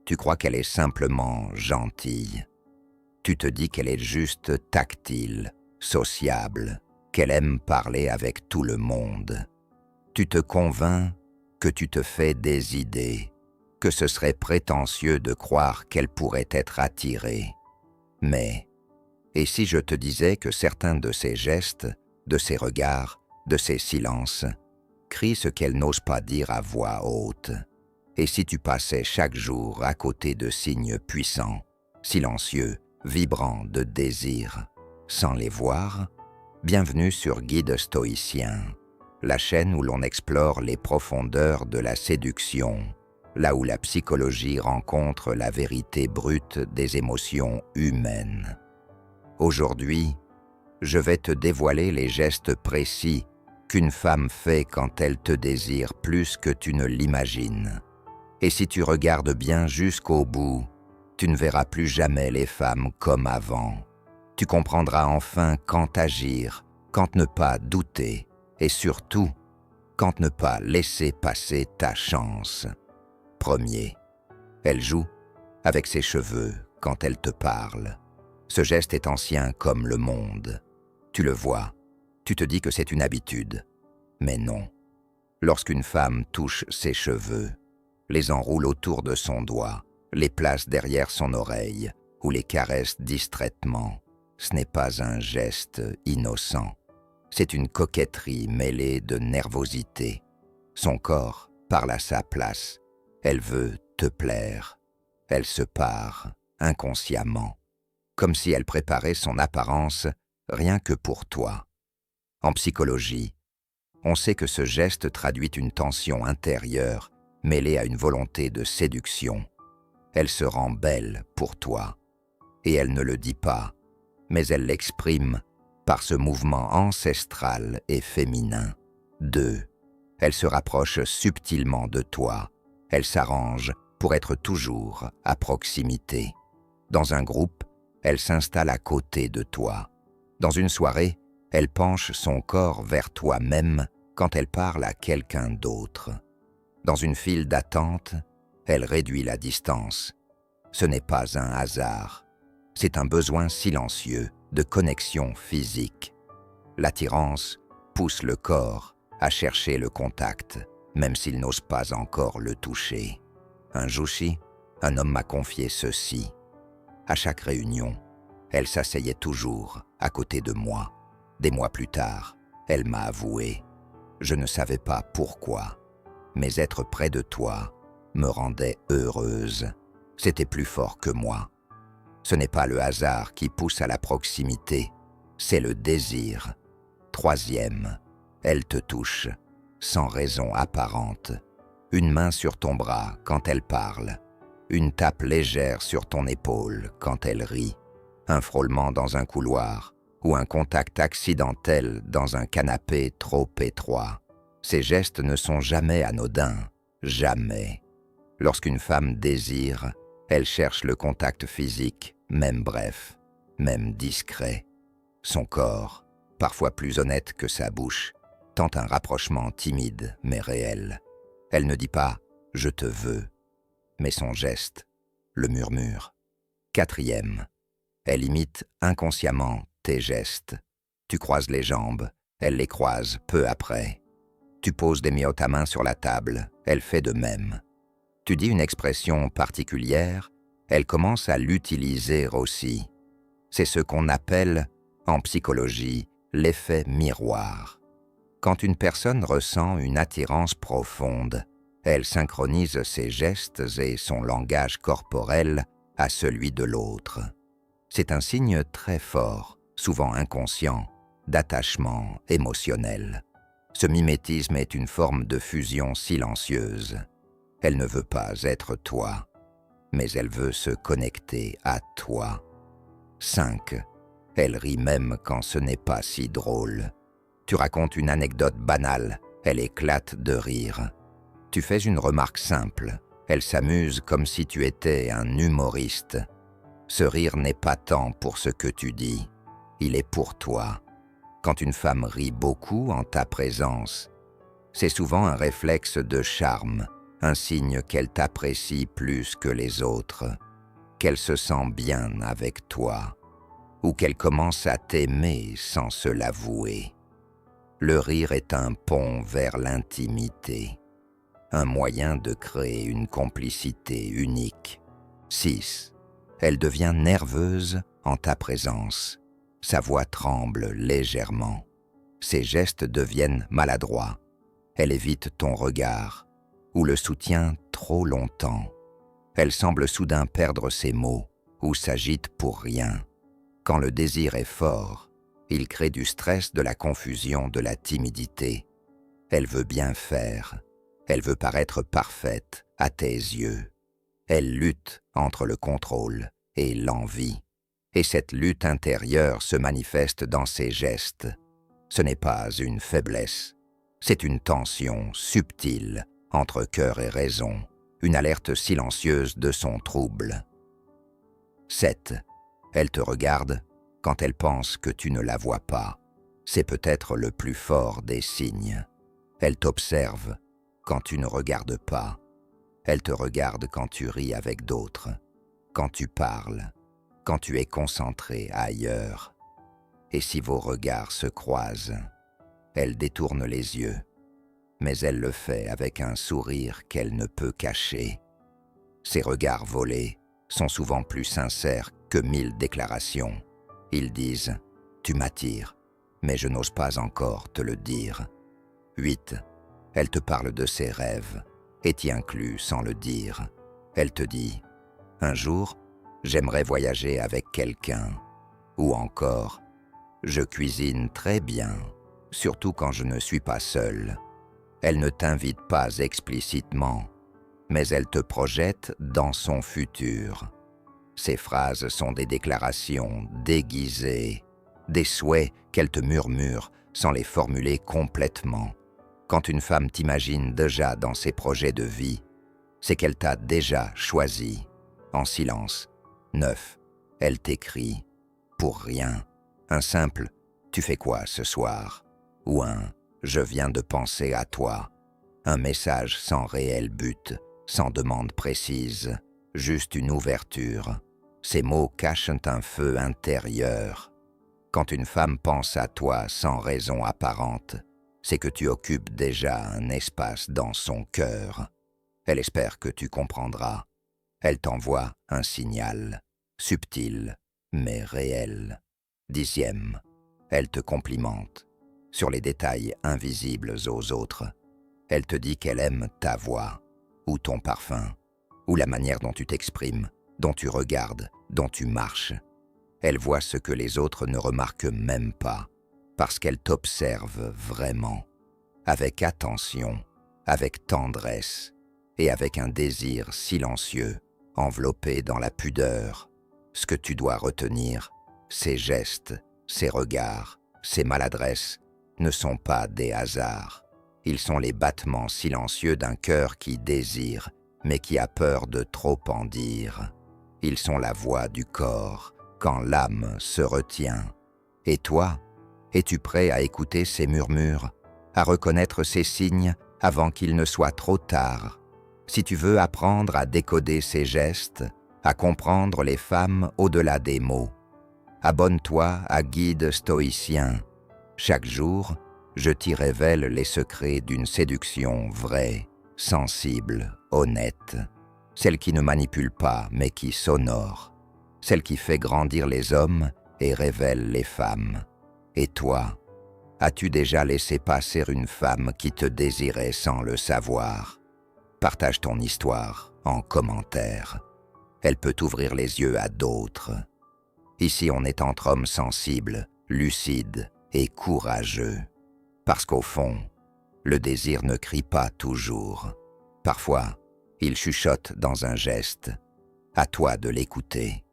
Tu crois qu'elle est simplement gentille. Tu te dis qu'elle est juste tactile, sociable, qu'elle aime parler avec tout le monde. Tu te convaincs que tu te fais des idées, que ce serait prétentieux de croire qu'elle pourrait être attirée. Mais, et si je te disais que certains de ses gestes, de ses regards, de ses silences, crient ce qu'elle n'ose pas dire à voix haute? Et si tu passais chaque jour à côté de signes puissants, silencieux, vibrants de désir, sans les voir? Bienvenue sur Guide Stoïcien, la chaîne où l'on explore les profondeurs de la séduction, là où la psychologie rencontre la vérité brute des émotions humaines. Aujourd'hui, je vais te dévoiler les gestes précis qu'une femme fait quand elle te désire plus que tu ne l'imagines. Et si tu regardes bien jusqu'au bout, tu ne verras plus jamais les femmes comme avant. Tu comprendras enfin quand agir, quand ne pas douter, et surtout, quand ne pas laisser passer ta chance. Premier, elle joue avec ses cheveux quand elle te parle. Ce geste est ancien comme le monde. Tu le vois, tu te dis que c'est une habitude. Mais non. Lorsqu'une femme touche ses cheveux, les enroule autour de son doigt, les place derrière son oreille ou les caresse distraitement, ce n'est pas un geste innocent. C'est une coquetterie mêlée de nervosité. Son corps parle à sa place. Elle veut te plaire. Elle se pare inconsciemment, comme si elle préparait son apparence rien que pour toi. En psychologie, on sait que ce geste traduit une tension intérieure mêlée à une volonté de séduction. Elle se rend belle pour toi, et elle ne le dit pas, mais elle l'exprime par ce mouvement ancestral et féminin. 2. Elle se rapproche subtilement de toi. Elle s'arrange pour être toujours à proximité. Dans un groupe, elle s'installe à côté de toi. Dans une soirée, elle penche son corps vers toi-même quand elle parle à quelqu'un d'autre. Dans une file d'attente, elle réduit la distance. Ce n'est pas un hasard. C'est un besoin silencieux de connexion physique. L'attirance pousse le corps à chercher le contact, même s'il n'ose pas encore le toucher. Un jour-ci, un homme m'a confié ceci. À chaque réunion, elle s'asseyait toujours à côté de moi. Des mois plus tard, elle m'a avoué. Je ne savais pas pourquoi, mais être près de toi me rendait heureuse. C'était plus fort que moi. Ce n'est pas le hasard qui pousse à la proximité, c'est le désir. 3e, elle te touche, sans raison apparente. Une main sur ton bras quand elle parle, une tape légère sur ton épaule quand elle rit, un frôlement dans un couloir ou un contact accidentel dans un canapé trop étroit. Ces gestes ne sont jamais anodins, jamais. Lorsqu'une femme désire, elle cherche le contact physique, même bref, même discret. Son corps, parfois plus honnête que sa bouche, tente un rapprochement timide mais réel. Elle ne dit pas « je te veux », mais son geste le murmure. 4e, elle imite inconsciemment tes gestes. Tu croises les jambes, elle les croise peu après. Tu poses des miottes à main sur la table, elle fait de même. Tu dis une expression particulière, elle commence à l'utiliser aussi. C'est ce qu'on appelle, en psychologie, l'effet miroir. Quand une personne ressent une attirance profonde, elle synchronise ses gestes et son langage corporel à celui de l'autre. C'est un signe très fort, souvent inconscient, d'attachement émotionnel. Ce mimétisme est une forme de fusion silencieuse. Elle ne veut pas être toi, mais elle veut se connecter à toi. 5. Elle rit même quand ce n'est pas si drôle. Tu racontes une anecdote banale, elle éclate de rire. Tu fais une remarque simple, elle s'amuse comme si tu étais un humoriste. Ce rire n'est pas tant pour ce que tu dis, il est pour toi. Quand une femme rit beaucoup en ta présence, c'est souvent un réflexe de charme. un signe qu'elle t'apprécie plus que les autres, qu'elle se sent bien avec toi, ou qu'elle commence à t'aimer sans se l'avouer. Le rire est un pont vers l'intimité, un moyen de créer une complicité unique. 6. Elle devient nerveuse en ta présence. Sa voix tremble légèrement. Ses gestes deviennent maladroits. Elle évite ton regard ou le soutient trop longtemps. Elle semble soudain perdre ses mots ou s'agite pour rien. Quand le désir est fort, il crée du stress, de la confusion, de la timidité. Elle veut bien faire. Elle veut paraître parfaite à tes yeux. Elle lutte entre le contrôle et l'envie. Et cette lutte intérieure se manifeste dans ses gestes. Ce n'est pas une faiblesse, c'est une tension subtile entre cœur et raison, une alerte silencieuse de son trouble. 7. Elle te regarde quand elle pense que tu ne la vois pas. C'est peut-être le plus fort des signes. Elle t'observe quand tu ne regardes pas. Elle te regarde quand tu ris avec d'autres, quand tu parles, quand tu es concentré ailleurs. Et si vos regards se croisent, elle détourne les yeux, mais elle le fait avec un sourire qu'elle ne peut cacher. Ses regards volés sont souvent plus sincères que 1000 déclarations. Ils disent « Tu m'attires, mais je n'ose pas encore te le dire ». 8. Elle te parle de ses rêves et t'y inclut sans le dire. Elle te dit « Un jour, j'aimerais voyager avec quelqu'un » ou encore « Je cuisine très bien, surtout quand je ne suis pas seule ». Elle ne t'invite pas explicitement, mais elle te projette dans son futur. Ces phrases sont des déclarations déguisées, des souhaits qu'elle te murmure sans les formuler complètement. Quand une femme t'imagine déjà dans ses projets de vie, c'est qu'elle t'a déjà choisi, en silence. 9. Elle t'écrit, pour rien, un simple « Tu fais quoi ce soir ?» ou un « Je viens de penser à toi », un message sans réel but, sans demande précise, juste une ouverture. Ces mots cachent un feu intérieur. Quand une femme pense à toi sans raison apparente, c'est que tu occupes déjà un espace dans son cœur. Elle espère que tu comprendras. Elle t'envoie un signal, subtil, mais réel. 10e, elle te complimente sur les détails invisibles aux autres. Elle te dit qu'elle aime ta voix, ou ton parfum, ou la manière dont tu t'exprimes, dont tu regardes, dont tu marches. Elle voit ce que les autres ne remarquent même pas, parce qu'elle t'observe vraiment, avec attention, avec tendresse et avec un désir silencieux, enveloppé dans la pudeur. Ce que tu dois retenir, ses gestes, ses regards, ses maladresses, ne sont pas des hasards. Ils sont les battements silencieux d'un cœur qui désire, mais qui a peur de trop en dire. Ils sont la voix du corps, quand l'âme se retient. Et toi, es-tu prêt à écouter ces murmures, à reconnaître ces signes avant qu'il ne soit trop tard? Si tu veux apprendre à décoder ces gestes, à comprendre les femmes au-delà des mots, abonne-toi à Guide stoïcien. Chaque jour, je t'y révèle les secrets d'une séduction vraie, sensible, honnête, celle qui ne manipule pas mais qui s'honore, celle qui fait grandir les hommes et révèle les femmes. Et toi, as-tu déjà laissé passer une femme qui te désirait sans le savoir? Partage ton histoire en commentaire. Elle peut ouvrir les yeux à d'autres. Ici, on est entre hommes sensibles, lucides et courageux. Parce qu'au fond, le désir ne crie pas toujours. Parfois, il chuchote dans un geste. À toi de l'écouter.